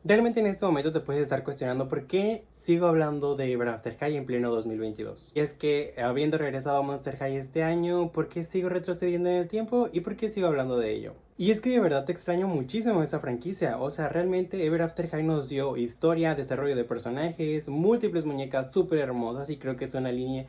Realmente en este momento te puedes estar cuestionando por qué sigo hablando de Ever After High en pleno 2022. Y es que, habiendo regresado a Monster High este año, ¿por qué sigo retrocediendo en el tiempo y por qué sigo hablando de ello? Y es que de verdad te extraño muchísimo esta franquicia. O sea, realmente Ever After High nos dio historia, desarrollo de personajes, múltiples muñecas súper hermosas, y creo que es una línea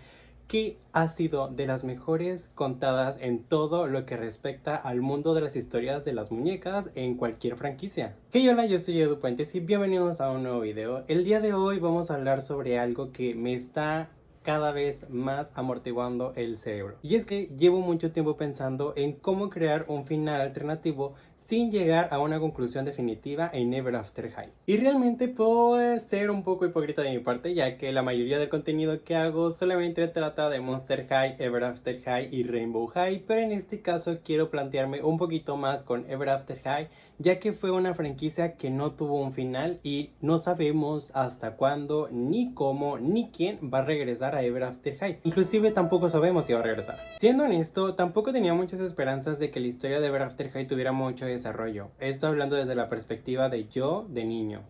que ha sido de las mejores contadas en todo lo que respecta al mundo de las historias de las muñecas en cualquier franquicia. Hey, hola, yo soy Edu Puentes y bienvenidos a un nuevo video. El día de hoy vamos a hablar sobre algo que me está cada vez más amortiguando el cerebro. Y es que llevo mucho tiempo pensando en cómo crear un final alternativo sin llegar a una conclusión definitiva en Ever After High. Y realmente puede ser un poco hipócrita de mi parte, ya que la mayoría del contenido que hago solamente trata de Monster High, Ever After High y Rainbow High, pero en este caso quiero plantearme un poquito más con Ever After High, ya que fue una franquicia que no tuvo un final y no sabemos hasta cuándo, ni cómo, ni quién va a regresar a Ever After High. Inclusive tampoco sabemos si va a regresar. Siendo honesto, tampoco tenía muchas esperanzas de que la historia de Ever After High tuviera mucho desarrollo. Esto hablando desde la perspectiva de yo, de niño.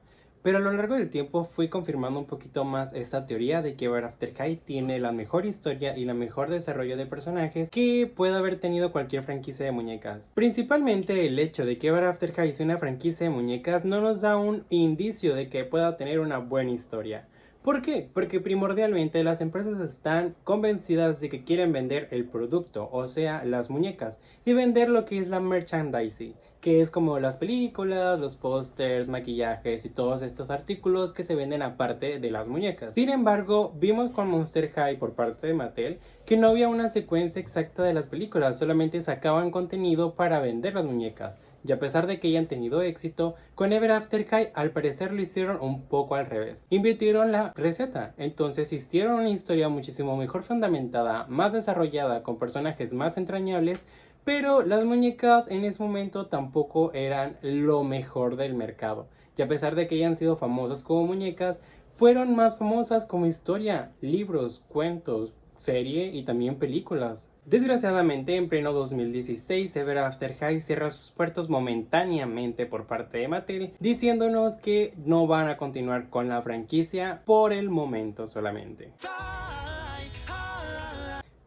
Pero a lo largo del tiempo fui confirmando un poquito más esta teoría de que Ever After High tiene la mejor historia y la mejor desarrollo de personajes que pueda haber tenido cualquier franquicia de muñecas. Principalmente el hecho de que Ever After High sea una franquicia de muñecas no nos da un indicio de que pueda tener una buena historia. ¿Por qué? Porque primordialmente las empresas están convencidas de que quieren vender el producto, o sea, las muñecas, y vender lo que es la merchandising, que es como las películas, los pósters, maquillajes y todos estos artículos que se venden aparte de las muñecas. Sin embargo, vimos con Monster High por parte de Mattel que no había una secuencia exacta de las películas, solamente sacaban contenido para vender las muñecas. Y a pesar de que hayan tenido éxito, con Ever After High al parecer lo hicieron un poco al revés. Invirtieron la receta, entonces hicieron una historia muchísimo mejor fundamentada, más desarrollada, con personajes más entrañables, pero las muñecas en ese momento tampoco eran lo mejor del mercado. Y a pesar de que hayan sido famosas como muñecas, fueron más famosas como historia, libros, cuentos, serie y también películas. Desgraciadamente, en pleno 2016, Ever After High cierra sus puertos momentáneamente por parte de Mattel, diciéndonos que no van a continuar con la franquicia por el momento solamente,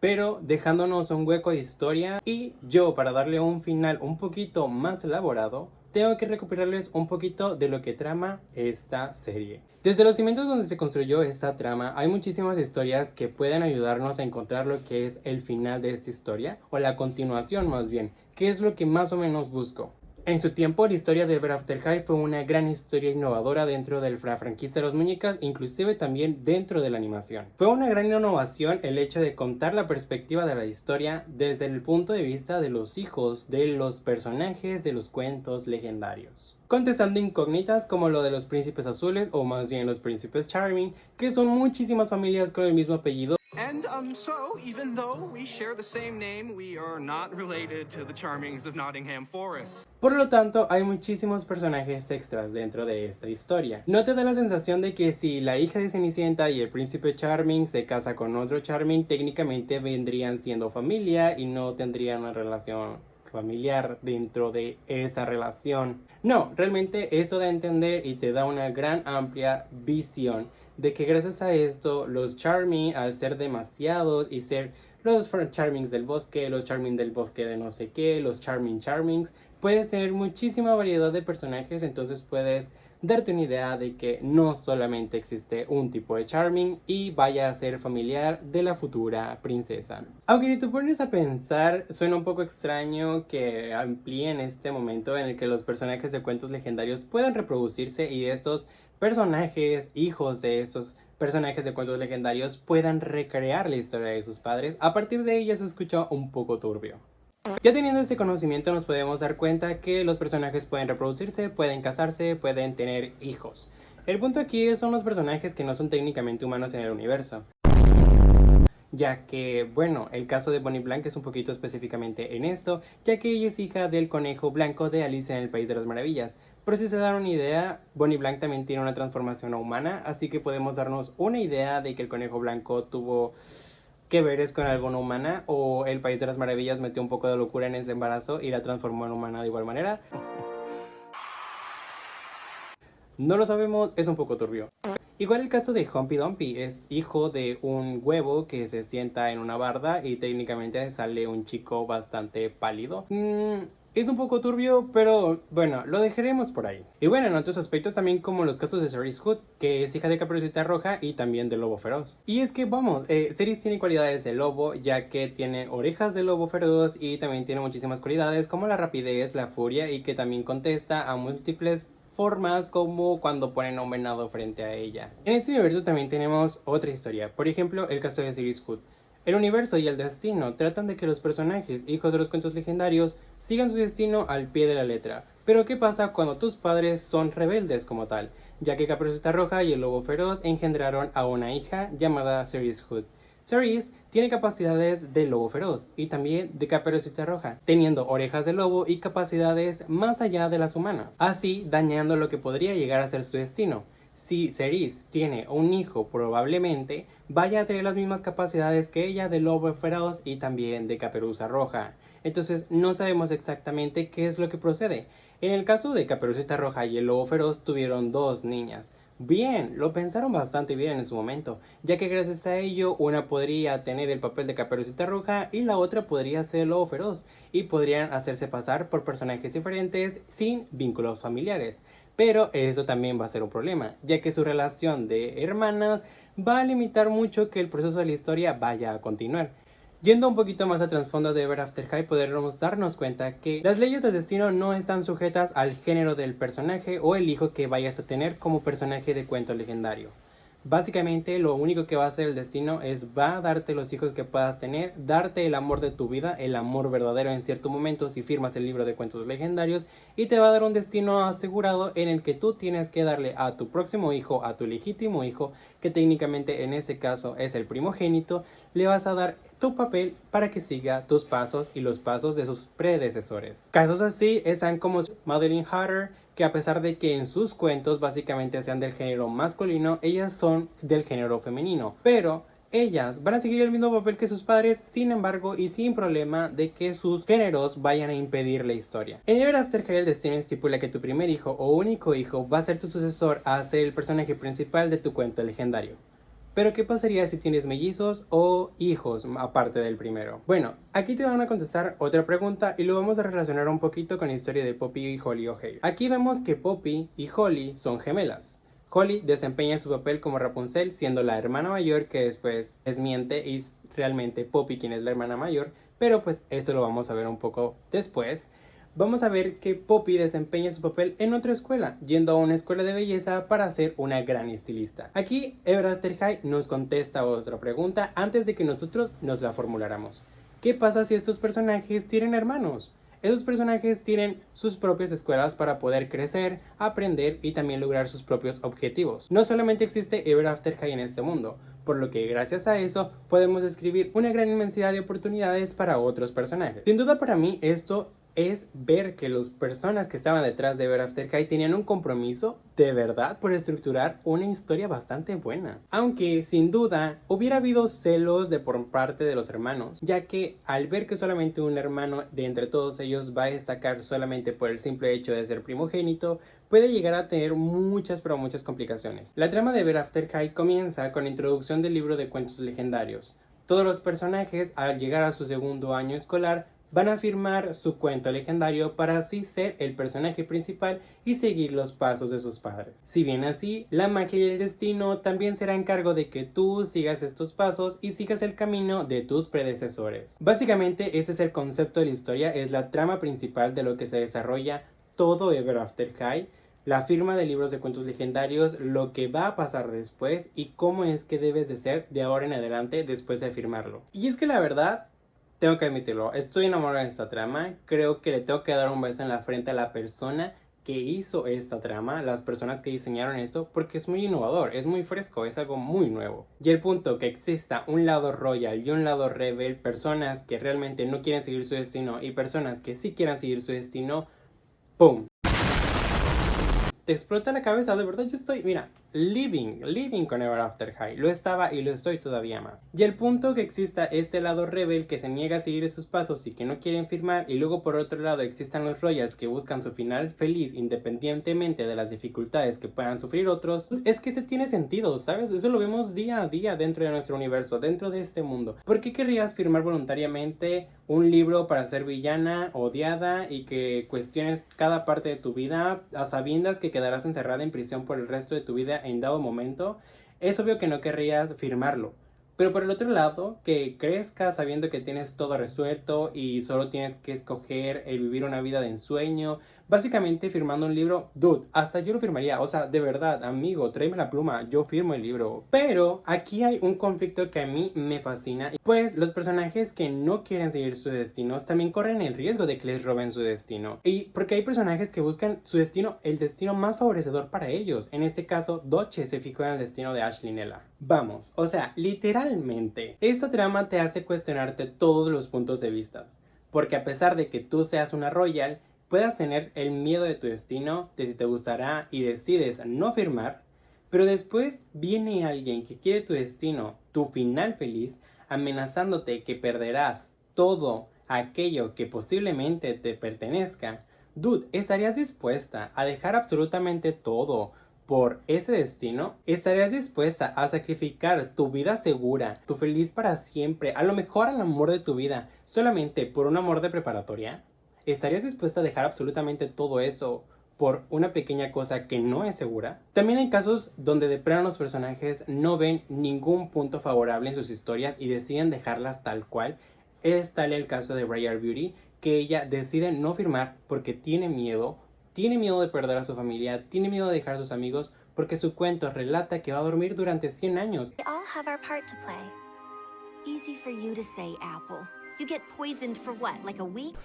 pero dejándonos un hueco de historia. Y yo, para darle un final un poquito más elaborado, tengo que recuperarles un poquito de lo que trama esta serie. Desde los cimientos donde se construyó esta trama, hay muchísimas historias que pueden ayudarnos a encontrar lo que es el final de esta historia, o la continuación más bien, que es lo que más o menos busco. En su tiempo, la historia de Ever After High fue una gran historia innovadora dentro de la franquicia de las muñecas, inclusive también dentro de la animación. Fue una gran innovación el hecho de contar la perspectiva de la historia desde el punto de vista de los hijos de los personajes de los cuentos legendarios, contestando incógnitas como lo de los príncipes azules, o más bien los príncipes Charming, que son muchísimas familias con el mismo apellido. And so, even though we share the same name, we are not related to the Charmings of Nottingham Forest. Por lo tanto, hay muchísimos personajes extras dentro de esta historia. ¿No te da la sensación de que si la hija de Cenicienta y el príncipe Charming se casa con otro Charming, técnicamente vendrían siendo familia y no tendrían una relación familiar dentro de esa relación? No, realmente esto da a entender y te da una gran amplia visión de que gracias a esto los Charming, al ser demasiados y ser los Charmings del bosque, los Charming del bosque de no sé qué, los Charmings, puedes tener muchísima variedad de personajes, entonces puedes darte una idea de que no solamente existe un tipo de Charming y vaya a ser familiar de la futura princesa. Aunque si te pones a pensar, suena un poco extraño que amplíen este momento en el que los personajes de cuentos legendarios puedan reproducirse y estos personajes, hijos de estos personajes de cuentos legendarios, puedan recrear la historia de sus padres. A partir de ella se escucha un poco turbio. Ya teniendo este conocimiento, nos podemos dar cuenta que los personajes pueden reproducirse, pueden casarse, pueden tener hijos. El punto aquí son los personajes que no son técnicamente humanos en el universo, ya que, bueno, el caso de Bonnie Blanc es un poquito específicamente en esto, ya que ella es hija del conejo blanco de Alicia en el País de las Maravillas. Pero si se dan una idea, Bonnie Blanc también tiene una transformación a humana, así que podemos darnos una idea de que el conejo blanco tuvo que ver con alguna humana, o el País de las Maravillas metió un poco de locura en ese embarazo y la transformó en humana de igual manera. No lo sabemos, es un poco turbio. Igual el caso de Humpty Dumpty, es hijo de un huevo que se sienta en una barda y técnicamente sale un chico bastante pálido. Es un poco turbio, pero bueno, lo dejaremos por ahí. Y bueno, en otros aspectos también como los casos de Cerise Hood, que es hija de Caperucita Roja y también de Lobo Feroz. Y es que vamos, Cerise tiene cualidades de lobo, ya que tiene orejas de lobo feroz y también tiene muchísimas cualidades como la rapidez, la furia y que también contesta a múltiples formas como cuando ponen a un venado frente a ella. En este universo también tenemos otra historia, por ejemplo el caso de Cerise Hood. El universo y el destino tratan de que los personajes, hijos de los cuentos legendarios, sigan su destino al pie de la letra. Pero ¿qué pasa cuando tus padres son rebeldes como tal? Ya que Caperucita Roja y el Lobo Feroz engendraron a una hija llamada Cerise Hood. Cerise tiene capacidades de lobo feroz y también de Caperucita Roja, teniendo orejas de lobo y capacidades más allá de las humanas, así dañando lo que podría llegar a ser su destino. Si Cerise tiene un hijo, probablemente vaya a tener las mismas capacidades que ella de lobo feroz y también de Caperuza Roja. Entonces no sabemos exactamente qué es lo que procede. En el caso de Caperucita Roja y el Lobo Feroz tuvieron dos niñas. Bien, lo pensaron bastante bien en su momento, ya que gracias a ello una podría tener el papel de Caperucita Roja y la otra podría ser el Lobo Feroz, y podrían hacerse pasar por personajes diferentes sin vínculos familiares. Pero esto también va a ser un problema, ya que su relación de hermanas va a limitar mucho que el proceso de la historia vaya a continuar. Yendo un poquito más al trasfondo de Ever After High, podremos darnos cuenta que las leyes del destino no están sujetas al género del personaje o el hijo que vayas a tener como personaje de cuento legendario. Básicamente lo único que va a hacer el destino es va a darte los hijos que puedas tener, darte el amor de tu vida, el amor verdadero en cierto momento si firmas el libro de cuentos legendarios, y te va a dar un destino asegurado en el que tú tienes que darle a tu próximo hijo, a tu legítimo hijo, que técnicamente en este caso es el primogénito, le vas a dar tu papel para que siga tus pasos y los pasos de sus predecesores. Casos así están como Madeline Hatter, que a pesar de que en sus cuentos básicamente sean del género masculino, ellas son del género femenino, pero ellas van a seguir el mismo papel que sus padres, sin embargo, y sin problema de que sus géneros vayan a impedir la historia. En Ever After High el destino estipula que tu primer hijo o único hijo va a ser tu sucesor a ser el personaje principal de tu cuento legendario. Pero ¿qué pasaría si tienes mellizos o hijos aparte del primero? Bueno, aquí te van a contestar otra pregunta y lo vamos a relacionar un poquito con la historia de Poppy y Holly O'Hare. Aquí vemos que Poppy y Holly son gemelas. Holly desempeña su papel como Rapunzel, siendo la hermana mayor que después desmiente y es realmente Poppy quien es la hermana mayor, pero pues eso lo vamos a ver un poco después. Vamos a ver que Poppy desempeña su papel en otra escuela, yendo a una escuela de belleza para ser una gran estilista. Aquí Ever After High nos contesta otra pregunta antes de que nosotros nos la formuláramos. ¿Qué pasa si estos personajes tienen hermanos? Esos personajes tienen sus propias escuelas para poder crecer, aprender y también lograr sus propios objetivos. No solamente existe Ever After High en este mundo, por lo que gracias a eso podemos escribir una gran inmensidad de oportunidades para otros personajes. Sin duda para mí esto es ver que las personas que estaban detrás de Ever After High tenían un compromiso de verdad por estructurar una historia bastante buena. Aunque sin duda hubiera habido celos por parte de los hermanos, ya que al ver que solamente un hermano de entre todos ellos va a destacar solamente por el simple hecho de ser primogénito, puede llegar a tener muchas complicaciones. La trama de Ever After High comienza con la introducción del libro de cuentos legendarios. Todos los personajes al llegar a su segundo año escolar van a firmar su cuento legendario para así ser el personaje principal y seguir los pasos de sus padres. Si bien así, la magia y el destino también será en cargo de que tú sigas estos pasos y sigas el camino de tus predecesores. Básicamente ese es el concepto de la historia, es la trama principal de lo que se desarrolla todo Ever After High. La firma de libros de cuentos legendarios, lo que va a pasar después y cómo es que debes de ser de ahora en adelante después de firmarlo. Y es que la verdad, tengo que admitirlo, estoy enamorado de esta trama. Creo que le tengo que dar un beso en la frente a la persona que hizo esta trama, las personas que diseñaron esto, porque es muy innovador, es muy fresco, es algo muy nuevo. Y el punto que exista un lado royal y un lado rebel, personas que realmente no quieren seguir su destino y personas que sí quieran seguir su destino, ¡pum! te explota la cabeza, de verdad yo estoy, mira, living con Ever After High, lo estaba y lo estoy todavía más. Y el punto que exista este lado rebel que se niega a seguir esos pasos y que no quieren firmar, y luego por otro lado existan los Royals que buscan su final feliz independientemente de las dificultades que puedan sufrir otros, es que se tiene sentido, ¿sabes? Eso lo vemos día a día dentro de nuestro universo, dentro de este mundo. ¿Por qué querrías firmar voluntariamente un libro para ser villana, odiada y que cuestiones cada parte de tu vida a sabiendas que quedarás encerrada en prisión por el resto de tu vida en dado momento? Es obvio que no querrías firmarlo. Pero por el otro lado, que crezcas sabiendo que tienes todo resuelto y solo tienes que escoger el vivir una vida de ensueño, básicamente firmando un libro, dude, hasta yo lo firmaría, o sea, de verdad, amigo, tráeme la pluma, yo firmo el libro. Pero aquí hay un conflicto que a mí me fascina, pues los personajes que no quieren seguir sus destinos también corren el riesgo de que les roben su destino. Y porque hay personajes que buscan su destino, el destino más favorecedor para ellos. En este caso, Doche se fijó en el destino de Ashley Nella. Vamos, o sea, literalmente, esta trama te hace cuestionarte todos los puntos de vista. Porque a pesar de que tú seas una royal, puedas tener el miedo de tu destino, de si te gustará y decides no firmar, pero después viene alguien que quiere tu destino, tu final feliz, amenazándote que perderás todo aquello que posiblemente te pertenezca. Dude, ¿estarías dispuesta a dejar absolutamente todo por ese destino? ¿Estarías dispuesta a sacrificar tu vida segura, tu feliz para siempre, a lo mejor al amor de tu vida, solamente por un amor de preparatoria? ¿Estarías dispuesta a dejar absolutamente todo eso por una pequeña cosa que no es segura? También hay casos donde de plano los personajes no ven ningún punto favorable en sus historias y deciden dejarlas tal cual. Es tal el caso de Briar Beauty, que ella decide no firmar porque tiene miedo de perder a su familia, tiene miedo de dejar a sus amigos, porque su cuento relata que va a dormir durante 100 años. We all have our part to play. Easy for you to say, Apple. You get poisoned for what, like a week?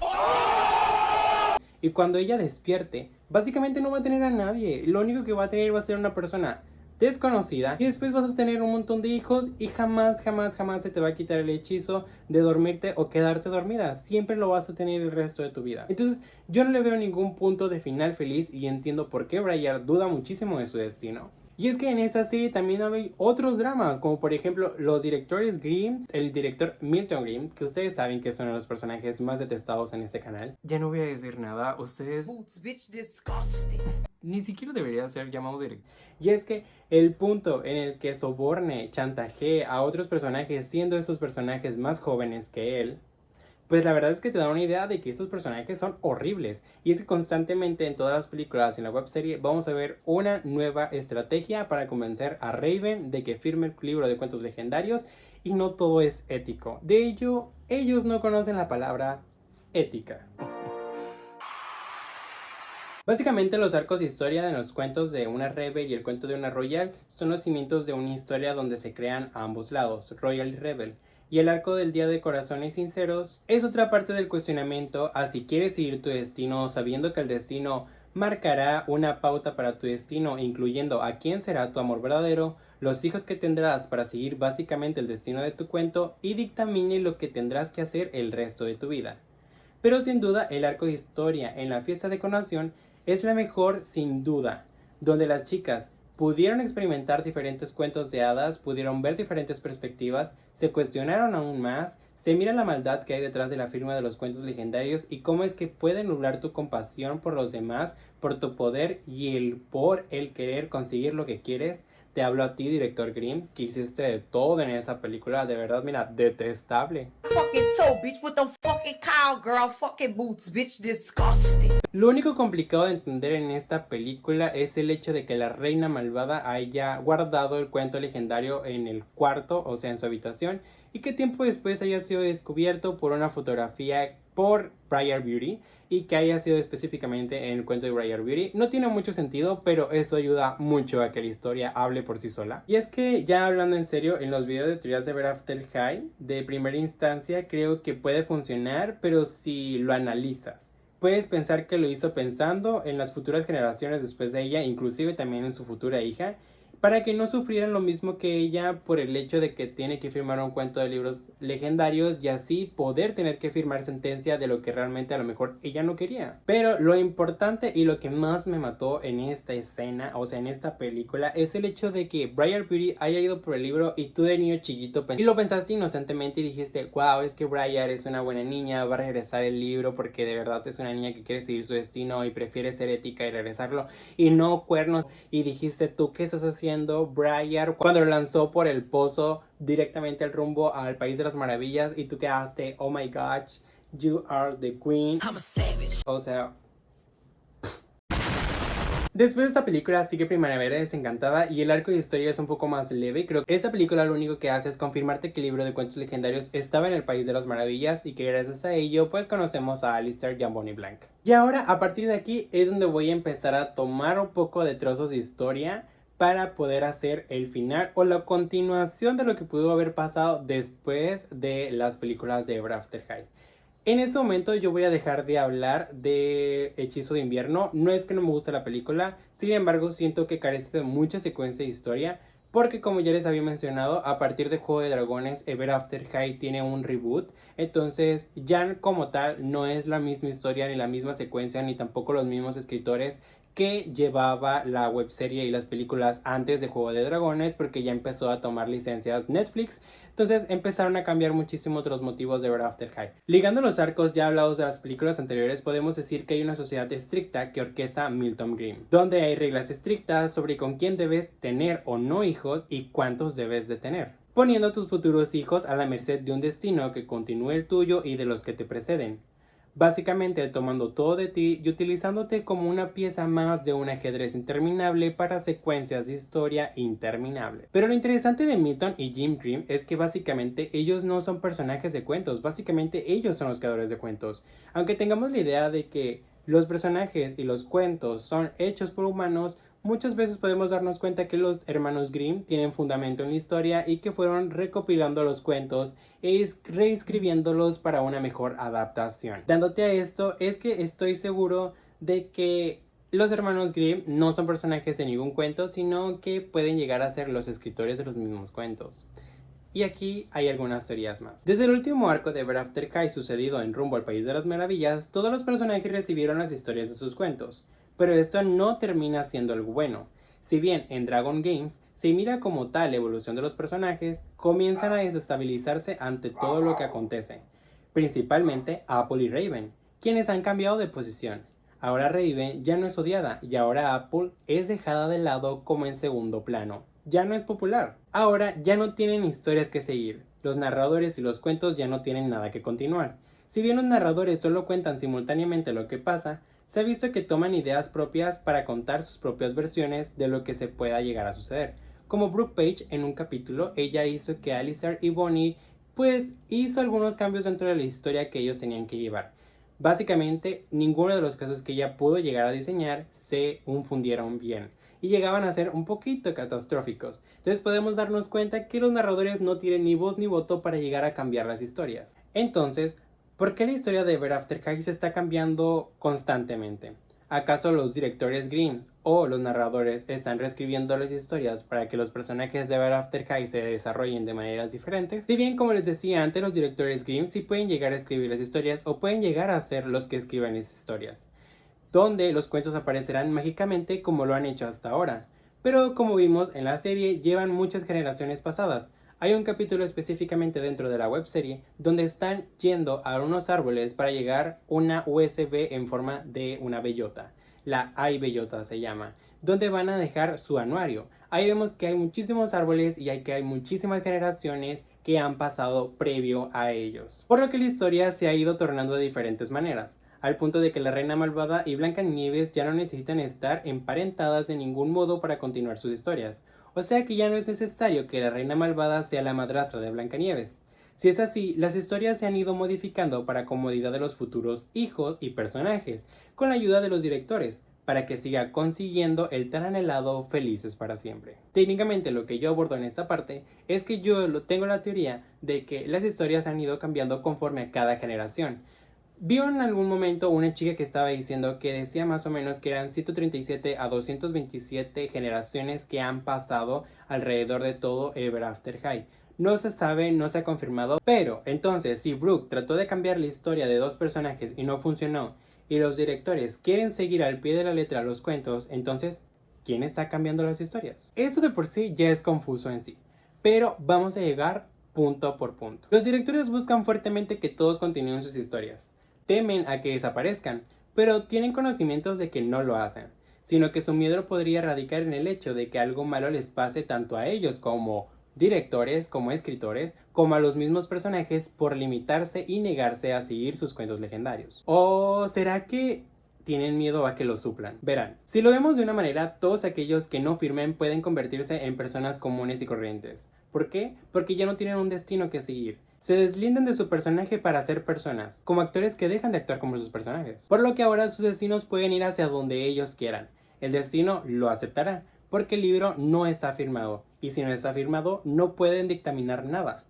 Y cuando ella despierte, básicamente no va a tener a nadie. Lo único que va a tener va a ser una persona desconocida. Y después vas a tener un montón de hijos y jamás se te va a quitar el hechizo de dormirte o quedarte dormida. Siempre lo vas a tener el resto de tu vida. Entonces yo no le veo ningún punto de final feliz y entiendo por qué Briar duda muchísimo de su destino. Y es que en esa serie también hay otros dramas, como por ejemplo los directores Grimm, el director Milton Grimm, que ustedes saben que son uno de los personajes más detestados en este canal. Ya no voy a decir nada, ustedes... Ni siquiera debería ser llamado director. Y es que el punto en el que soborne, chantajee a otros personajes siendo estos personajes más jóvenes que él, pues la verdad es que te da una idea de que estos personajes son horribles. Y es que constantemente en todas las películas y en la webserie vamos a ver una nueva estrategia para convencer a Raven de que firme el libro de cuentos legendarios. Y no todo es ético. De ello, ellos no conocen la palabra ética. Básicamente los arcos de historia de los cuentos de una Rebel y el cuento de una Royal son los cimientos de una historia donde se crean a ambos lados, Royal y Rebel. Y el arco del Día de Corazones Sinceros es otra parte del cuestionamiento a si quieres seguir tu destino sabiendo que el destino marcará una pauta para tu destino, incluyendo a quién será tu amor verdadero, los hijos que tendrás para seguir básicamente el destino de tu cuento y dictamine lo que tendrás que hacer el resto de tu vida. Pero sin duda el arco de historia en la fiesta de coronación es la mejor sin duda, donde las chicas pudieron experimentar diferentes cuentos de hadas, pudieron ver diferentes perspectivas, se cuestionaron aún más, se mira la maldad que hay detrás de la firma de los cuentos legendarios y cómo es que puede nublar tu compasión por los demás, por tu poder y por el querer conseguir lo que quieres. Te hablo a ti, director Grimm, que hiciste de todo en esa película, de verdad, mira, detestable. Fucking toe, bitch, with them fucking cowgirl fucking boots, bitch, disgusting. Lo único complicado de entender en esta película es el hecho de que la reina malvada haya guardado el cuento legendario en el cuarto, o sea, en su habitación, y que tiempo después haya sido descubierto por una fotografía por Briar Beauty, y que haya sido específicamente en el cuento de Briar Beauty. No tiene mucho sentido, pero eso ayuda mucho a que la historia hable por sí sola. Y es que, ya hablando en serio, en los videos de teorías de Ever After High, de primera instancia, creo que puede funcionar, pero si lo analizas, puedes pensar que lo hizo pensando en las futuras generaciones después de ella, inclusive también en su futura hija. para que no sufrieran lo mismo que ella por el hecho de que tiene que firmar un cuento de libros legendarios y así poder tener que firmar sentencia de lo que realmente a lo mejor ella no quería. Pero lo importante y lo que más me mató en esta escena, o sea en esta película, es el hecho de que Briar Beauty haya ido por el libro y tú de niño chiquito y lo pensaste inocentemente y dijiste, wow, es que Briar es una buena niña, va a regresar el libro porque de verdad es una niña que quiere seguir su destino y prefiere ser ética y regresarlo y no cuernos. Y dijiste, ¿tú qué estás haciendo, Briar? Cuando lo lanzó por el pozo directamente al rumbo al País de las Maravillas y tú quedaste, oh my gosh, you are the queen. I'm a savage. O sea, después de esta película sigue Primavera Desencantada y el arco de historia es un poco más leve. Creo que esta película lo único que hace es confirmarte que el libro de cuentos legendarios estaba en el País de las Maravillas y que gracias a ello pues conocemos a Alistair y a Bonnie Blanc. Y ahora a partir de aquí es donde voy a empezar a tomar un poco de trozos de historia para poder hacer el final o la continuación de lo que pudo haber pasado después de las películas de Ever After High. En este momento yo voy a dejar de hablar de Hechizo de Invierno. No es que no me guste la película, sin embargo siento que carece de mucha secuencia de historia, porque como ya les había mencionado, a partir de Juego de Dragones, Ever After High tiene un reboot. Entonces ya como tal no es la misma historia, ni la misma secuencia, ni tampoco los mismos escritores que llevaba la webserie y las películas antes de Juego de Dragones, porque ya empezó a tomar licencias Netflix. Entonces empezaron a cambiar muchísimo otros motivos de Ever After High. Ligando los arcos ya hablados de las películas anteriores, podemos decir que hay una sociedad estricta que orquesta Milton Grimm, donde hay reglas estrictas sobre con quién debes tener o no hijos y cuántos debes de tener, poniendo a tus futuros hijos a la merced de un destino que continúe el tuyo y de los que te preceden. Básicamente tomando todo de ti y utilizándote como una pieza más de un ajedrez interminable para secuencias de historia interminable. Pero lo interesante de Milton y Jim Grimm es que básicamente ellos no son personajes de cuentos, básicamente ellos son los creadores de cuentos. Aunque tengamos la idea de que los personajes y los cuentos son hechos por humanos, muchas veces podemos darnos cuenta que los hermanos Grimm tienen fundamento en la historia y que fueron recopilando los cuentos e reescribiéndolos para una mejor adaptación. Dándote a esto es que estoy seguro de que los hermanos Grimm no son personajes de ningún cuento, sino que pueden llegar a ser los escritores de los mismos cuentos. Y aquí hay algunas teorías más. Desde el último arco de Ever After High sucedido en Rumbo al País de las Maravillas, todos los personajes recibieron las historias de sus cuentos. Pero esto no termina siendo algo bueno. Si bien en Dragon Games se mira como tal la evolución de los personajes, comienzan a desestabilizarse ante todo lo que acontece. Principalmente Apple y Raven, quienes han cambiado de posición. Ahora Raven ya no es odiada y ahora Apple es dejada de lado como en segundo plano. Ya no es popular. Ahora ya no tienen historias que seguir. Los narradores y los cuentos ya no tienen nada que continuar. Si bien los narradores solo cuentan simultáneamente lo que pasa, se ha visto que toman ideas propias para contar sus propias versiones de lo que se pueda llegar a suceder. Como Brooke Page en un capítulo, ella hizo que Alistair y Bonnie pues hizo algunos cambios dentro de la historia que ellos tenían que llevar. Básicamente, ninguno de los casos que ella pudo llegar a diseñar se fundieron bien y llegaban a ser un poquito catastróficos. Entonces podemos darnos cuenta que los narradores no tienen ni voz ni voto para llegar a cambiar las historias. Entonces, ¿por qué la historia de Ever After High se está cambiando constantemente? ¿Acaso los directores Grimm o los narradores están reescribiendo las historias para que los personajes de Ever After High se desarrollen de maneras diferentes? Si bien, como les decía antes, los directores Grimm sí pueden llegar a escribir las historias o pueden llegar a ser los que escriban esas historias, donde los cuentos aparecerán mágicamente como lo han hecho hasta ahora. Pero como vimos en la serie, llevan muchas generaciones pasadas. Hay un capítulo específicamente dentro de la webserie donde están yendo a unos árboles para llegar una USB en forma de una bellota. La Ay Bellota se llama, donde van a dejar su anuario. Ahí vemos que hay muchísimos árboles y hay muchísimas generaciones que han pasado previo a ellos. Por lo que la historia se ha ido tornando de diferentes maneras, al punto de que la Reina Malvada y Blancanieves ya no necesitan estar emparentadas de ningún modo para continuar sus historias. O sea que ya no es necesario que la Reina Malvada sea la madrastra de Blancanieves. Si es así, las historias se han ido modificando para comodidad de los futuros hijos y personajes, con la ayuda de los directores, para que siga consiguiendo el tan anhelado Felices para Siempre. Técnicamente lo que yo abordo en esta parte es que yo tengo la teoría de que las historias han ido cambiando conforme a cada generación. Vi en algún momento una chica que estaba diciendo que decía más o menos que eran 137 a 227 generaciones que han pasado alrededor de todo Ever After High. No se sabe, no se ha confirmado, pero entonces si Brooke trató de cambiar la historia de dos personajes y no funcionó, y los directores quieren seguir al pie de la letra los cuentos, entonces, ¿quién está cambiando las historias? Eso de por sí ya es confuso en sí, pero vamos a llegar punto por punto. Los directores buscan fuertemente que todos continúen sus historias. Temen a que desaparezcan, pero tienen conocimientos de que no lo hacen, sino que su miedo podría radicar en el hecho de que algo malo les pase tanto a ellos como directores, como escritores, como a los mismos personajes por limitarse y negarse a seguir sus cuentos legendarios. ¿O será que tienen miedo a que lo suplan? Verán, si lo vemos de una manera, todos aquellos que no firmen pueden convertirse en personas comunes y corrientes. ¿Por qué? Porque ya no tienen un destino que seguir. Se deslindan de su personaje para ser personas, como actores que dejan de actuar como sus personajes. Por lo que ahora sus destinos pueden ir hacia donde ellos quieran. El destino lo aceptará, porque el libro no está firmado, y si no está firmado no pueden dictaminar nada.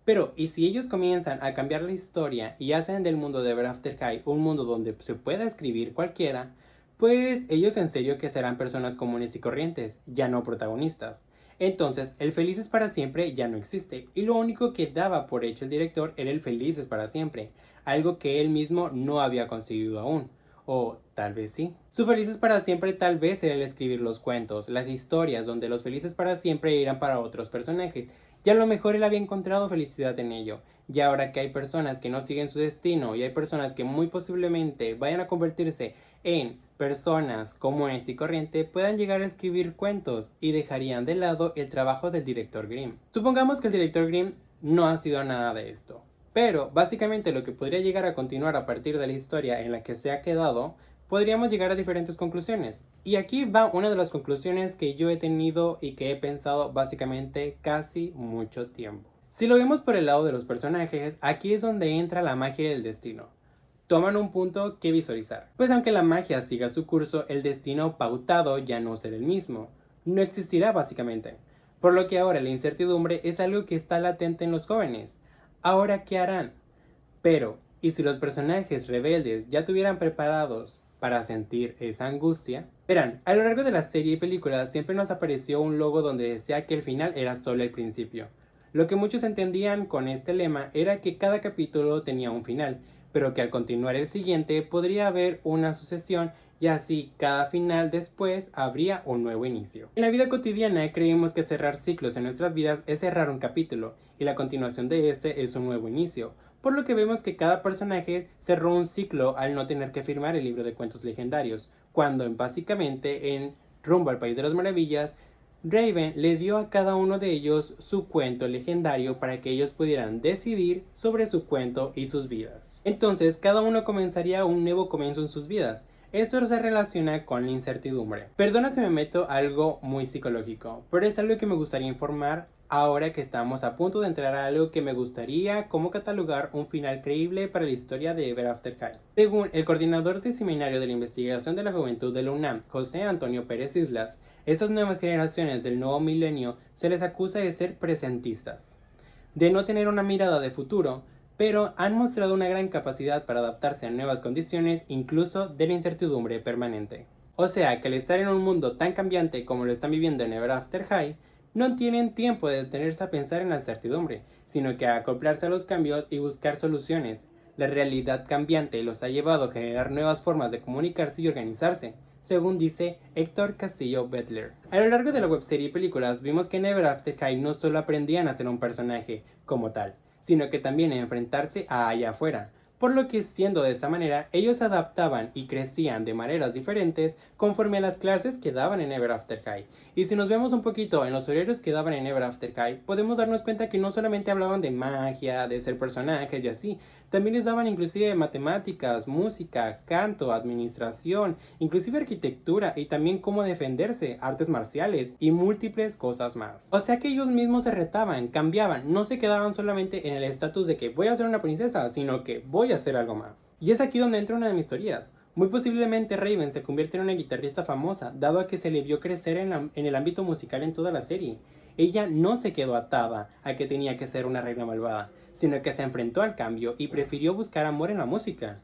Pero, ¿y si ellos comienzan a cambiar la historia y hacen del mundo de Ever After High un mundo donde se pueda escribir cualquiera? Pues ellos en serio que serán personas comunes y corrientes, ya no protagonistas. Entonces, el Felices para Siempre ya no existe, y lo único que daba por hecho el director era el Felices para Siempre, algo que él mismo no había conseguido aún. O tal vez sí. Su Felices para Siempre tal vez era el escribir los cuentos, las historias donde los Felices para Siempre irán para otros personajes, y a lo mejor él había encontrado felicidad en ello. Y ahora que hay personas que no siguen su destino y hay personas que muy posiblemente vayan a convertirse en personas comunes y corrientes, puedan llegar a escribir cuentos y dejarían de lado el trabajo del director Grimm. Supongamos que el director Grimm no ha sido nada de esto, pero básicamente lo que podría llegar a continuar a partir de la historia en la que se ha quedado, podríamos llegar a diferentes conclusiones. Y aquí va una de las conclusiones que yo he tenido y que he pensado básicamente casi mucho tiempo. Si lo vemos por el lado de los personajes, aquí es donde entra la magia del destino. Toman un punto que visualizar. Pues aunque la magia siga su curso, el destino pautado ya no será el mismo. No existirá básicamente. Por lo que ahora la incertidumbre es algo que está latente en los jóvenes. ¿Ahora qué harán? Pero, ¿y si los personajes rebeldes ya tuvieran preparados para sentir esa angustia? Verán, a lo largo de la serie y películas siempre nos apareció un logo donde decía que el final era solo el principio. Lo que muchos entendían con este lema era que cada capítulo tenía un final, pero que al continuar el siguiente podría haber una sucesión y así cada final después habría un nuevo inicio. En la vida cotidiana creemos que cerrar ciclos en nuestras vidas es cerrar un capítulo y la continuación de este es un nuevo inicio, por lo que vemos que cada personaje cerró un ciclo al no tener que firmar el libro de cuentos legendarios, cuando básicamente en Rumbo al País de las Maravillas, Raven le dio a cada uno de ellos su cuento legendario para que ellos pudieran decidir sobre su cuento y sus vidas. Entonces cada uno comenzaría un nuevo comienzo en sus vidas. Esto se relaciona con la incertidumbre. Perdona si me meto algo muy psicológico, pero es algo que me gustaría informar ahora que estamos a punto de entrar a algo que me gustaría como catalogar un final creíble para la historia de Ever After High. Según el coordinador de Seminario de la Investigación de la Juventud de la UNAM, José Antonio Pérez Islas, estas nuevas generaciones del nuevo milenio se les acusa de ser presentistas, de no tener una mirada de futuro, pero han mostrado una gran capacidad para adaptarse a nuevas condiciones, incluso de la incertidumbre permanente. O sea que al estar en un mundo tan cambiante como lo están viviendo en Ever After High, no tienen tiempo de detenerse a pensar en la incertidumbre, sino que a acoplarse a los cambios y buscar soluciones. La realidad cambiante los ha llevado a generar nuevas formas de comunicarse y organizarse, según dice Héctor Castillo Bettler. A lo largo de la webserie y películas vimos que en Ever After High no solo aprendían a ser un personaje como tal, sino que también a enfrentarse a allá afuera, por lo que siendo de esta manera, ellos se adaptaban y crecían de maneras diferentes conforme a las clases que daban en Ever After High. Y si nos vemos un poquito en los horarios que daban en Ever After High, podemos darnos cuenta que no solamente hablaban de magia, de ser personajes y así, también les daban inclusive matemáticas, música, canto, administración, inclusive arquitectura y también cómo defenderse, artes marciales y múltiples cosas más. O sea que ellos mismos se retaban, cambiaban, no se quedaban solamente en el estatus de que voy a ser una princesa, sino que voy a hacer algo más. Y es aquí donde entra una de mis teorías. Muy posiblemente Raven se convierte en una guitarrista famosa, dado a que se le vio crecer en el ámbito musical en toda la serie. Ella no se quedó atada a que tenía que ser una reina malvada, sino que se enfrentó al cambio y prefirió buscar amor en la música.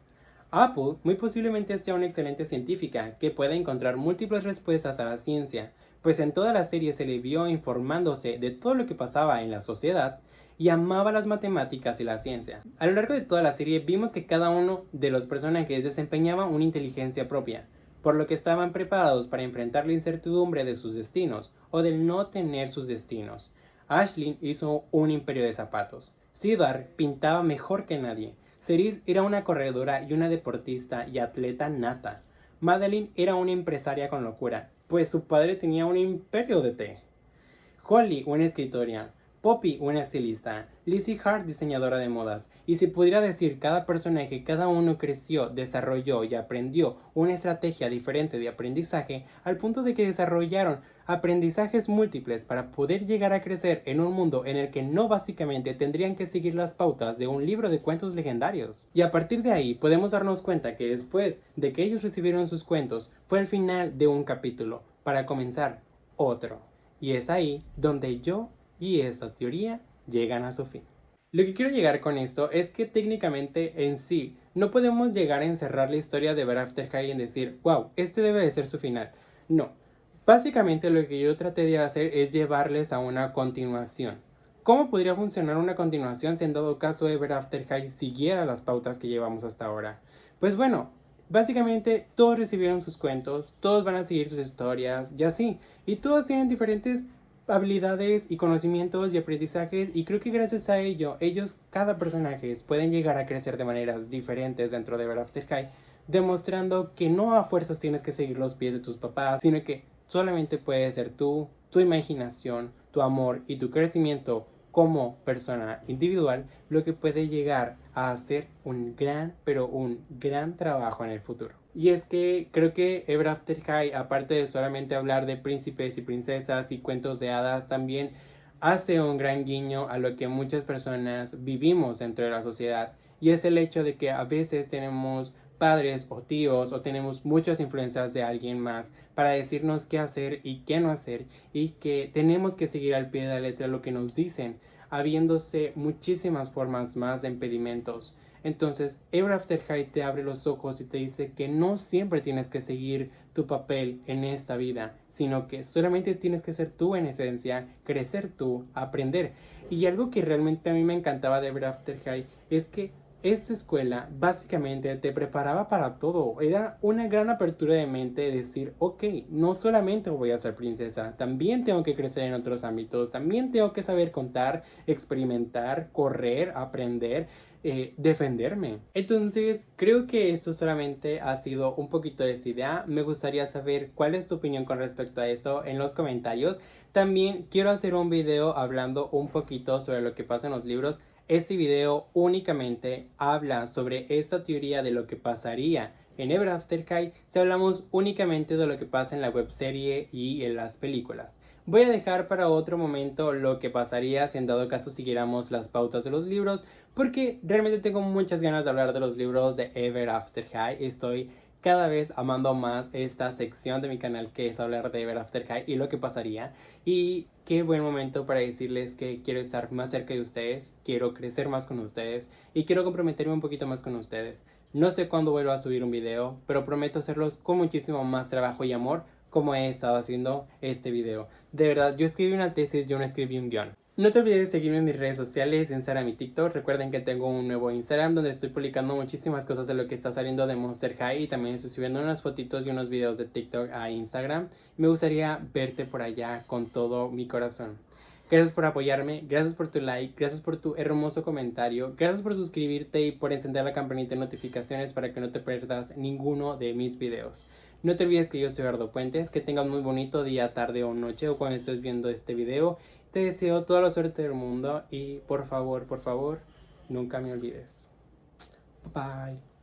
Apple muy posiblemente sea una excelente científica que pueda encontrar múltiples respuestas a la ciencia, pues en toda la serie se le vio informándose de todo lo que pasaba en la sociedad y amaba las matemáticas y la ciencia. A lo largo de toda la serie vimos que cada uno de los personajes desempeñaba una inteligencia propia, por lo que estaban preparados para enfrentar la incertidumbre de sus destinos o del no tener sus destinos. Ashlyn hizo un imperio de zapatos. Cedar pintaba mejor que nadie. Cerise era una corredora y una deportista y atleta nata. Madeline era una empresaria con locura, pues su padre tenía un imperio de té. Holly, una escritora. Poppy, una estilista. Lizzie Hart, diseñadora de modas. Y si pudiera decir cada personaje, cada uno creció, desarrolló y aprendió una estrategia diferente de aprendizaje, al punto de que desarrollaron aprendizajes múltiples para poder llegar a crecer en un mundo en el que no básicamente tendrían que seguir las pautas de un libro de cuentos legendarios. Y a partir de ahí podemos darnos cuenta que después de que ellos recibieron sus cuentos, fue el final de un capítulo para comenzar otro. Y es ahí donde yo y esta teoría llegan a su fin. Lo que quiero llegar con esto es que técnicamente en sí no podemos llegar a encerrar la historia de Ever After High en decir, wow, este debe de ser su final. No, básicamente lo que yo traté de hacer es llevarles a una continuación. ¿Cómo podría funcionar una continuación si en dado caso Ever After High siguiera las pautas que llevamos hasta ahora? Pues bueno, básicamente todos recibieron sus cuentos, todos van a seguir sus historias y así, y todos tienen diferentes habilidades y conocimientos y aprendizajes, y creo que gracias a ello cada personaje pueden llegar a crecer de maneras diferentes dentro de Ever After High, demostrando que no a fuerzas tienes que seguir los pies de tus papás, sino que solamente puedes ser tú, tu imaginación, tu amor y tu crecimiento como persona individual lo que puede llegar a hacer un gran trabajo en el futuro. Y es que creo que Ever After High, aparte de solamente hablar de príncipes y princesas y cuentos de hadas, también hace un gran guiño a lo que muchas personas vivimos dentro de la sociedad, y es el hecho de que a veces tenemos padres o tíos o tenemos muchas influencias de alguien más para decirnos qué hacer y qué no hacer, y que tenemos que seguir al pie de la letra lo que nos dicen, habiéndose muchísimas formas más de impedimentos. Entonces, Ever After High te abre los ojos y te dice que no siempre tienes que seguir tu papel en esta vida, sino que solamente tienes que ser tú en esencia, crecer tú, aprender. Y algo que realmente a mí me encantaba de Ever After High es que esta escuela básicamente te preparaba para todo. Era una gran apertura de mente de decir, ok, no solamente voy a ser princesa, también tengo que crecer en otros ámbitos, también tengo que saber contar, experimentar, correr, aprender, defenderme. Entonces creo que eso solamente ha sido un poquito de esta idea. Me gustaría saber cuál es tu opinión con respecto a esto en los comentarios. También quiero hacer un video hablando un poquito sobre lo que pasa en los libros. Este video únicamente habla sobre esta teoría de lo que pasaría en Ever After High si hablamos únicamente de lo que pasa en la webserie y en las películas. Voy a dejar para otro momento lo que pasaría si en dado caso siguiéramos las pautas de los libros, porque realmente tengo muchas ganas de hablar de los libros de Ever After High. Estoy cada vez amando más esta sección de mi canal que es hablar de Ever After High y lo que pasaría. Y qué buen momento para decirles que quiero estar más cerca de ustedes, quiero crecer más con ustedes y quiero comprometerme un poquito más con ustedes. No sé cuándo vuelva a subir un video, pero prometo hacerlos con muchísimo más trabajo y amor como he estado haciendo este video. De verdad, yo escribí una tesis, yo no escribí un guión. No te olvides de seguirme en mis redes sociales, Instagram y TikTok. Recuerden que tengo un nuevo Instagram donde estoy publicando muchísimas cosas de lo que está saliendo de Monster High, y también estoy subiendo unas fotitos y unos videos de TikTok a Instagram. Me gustaría verte por allá con todo mi corazón. Gracias por apoyarme, gracias por tu like, gracias por tu hermoso comentario, gracias por suscribirte y por encender la campanita de notificaciones para que no te pierdas ninguno de mis videos. No te olvides que yo soy Eduardo Puentes, que tengas muy bonito día, tarde o noche o cuando estés viendo este video. Te deseo toda la suerte del mundo y por favor, nunca me olvides. Bye.